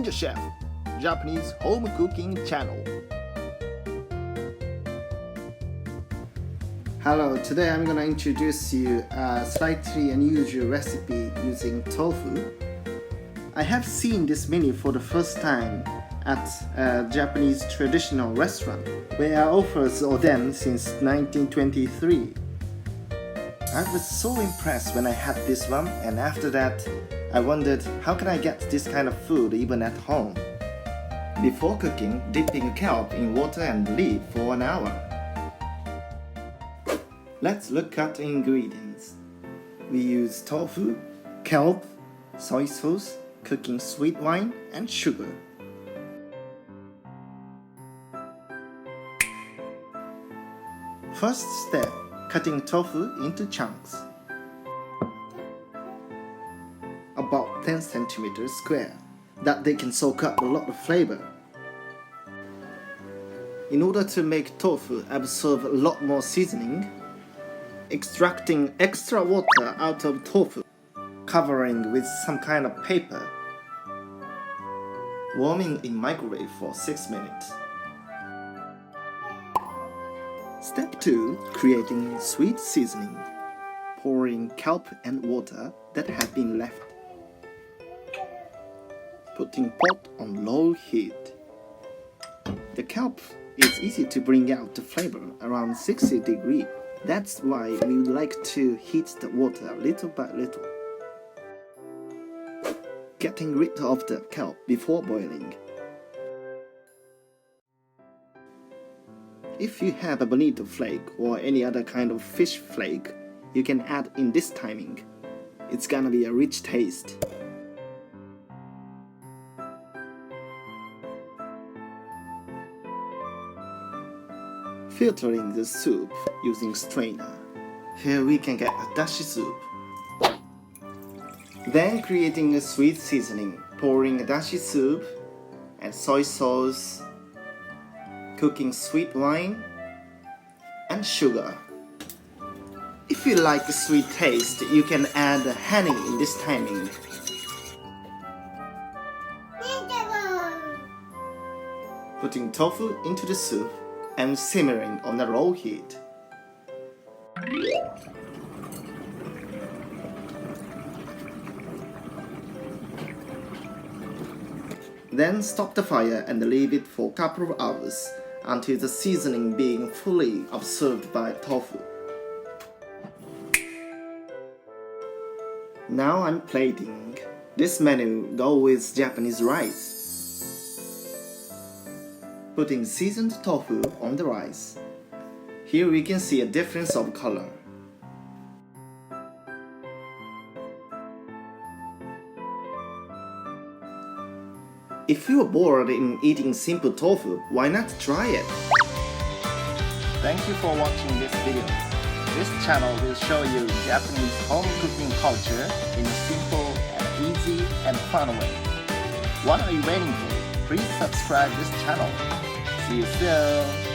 Ninja Chef, Japanese home cooking channel. Hello, today I'm gonna introduce you a slightly unusual recipe using tofu. I have seen this menu for the first time at a Japanese traditional restaurant where offers oden since 1923. I was so impressed when I had this one, and after that I wondered how can I get this kind of food even at home. Before cooking, dipping kelp in water and leave for an hour. Let's look at the ingredients. We use tofu, kelp, soy sauce, cooking sweet wine, and sugar. First step, cutting tofu into chunks. About 10 centimeters square, that they can soak up a lot of flavor. In order to make tofu absorb a lot more seasoning, extracting extra water out of tofu, covering with some kind of paper, warming in microwave for 6 minutes. Step 2. Creating sweet seasoning. Pouring kelp and water that have been left. Putting pot on low heat. The kelp is easy to bring out the flavor around 60 degrees. That's why we would like to heat the water little by little. Getting rid of the kelp before boiling. If you have a bonito flake or any other kind of fish flake, you can add in this timing. It's gonna be a rich taste. Filtering the soup using strainer. Here we can get a dashi soup. Then creating a sweet seasoning, pouring a dashi soup and soy sauce, cooking sweet wine, and sugar. If you like a sweet taste, you can add honey in this timing. Putting tofu into the soup and simmering on a low heat. Then stop the fire and leave it for a couple of hours until the seasoning being fully absorbed by tofu. Now I'm plating. This menu goes with Japanese rice. Putting seasoned tofu on the rice. Here we can see a difference of color. If you're bored in eating simple tofu, why not try it? Thank you for watching this video. This channel will show you Japanese home cooking culture in a simple and easy and fun way. What are you waiting for? Please subscribe this channel. See you soon!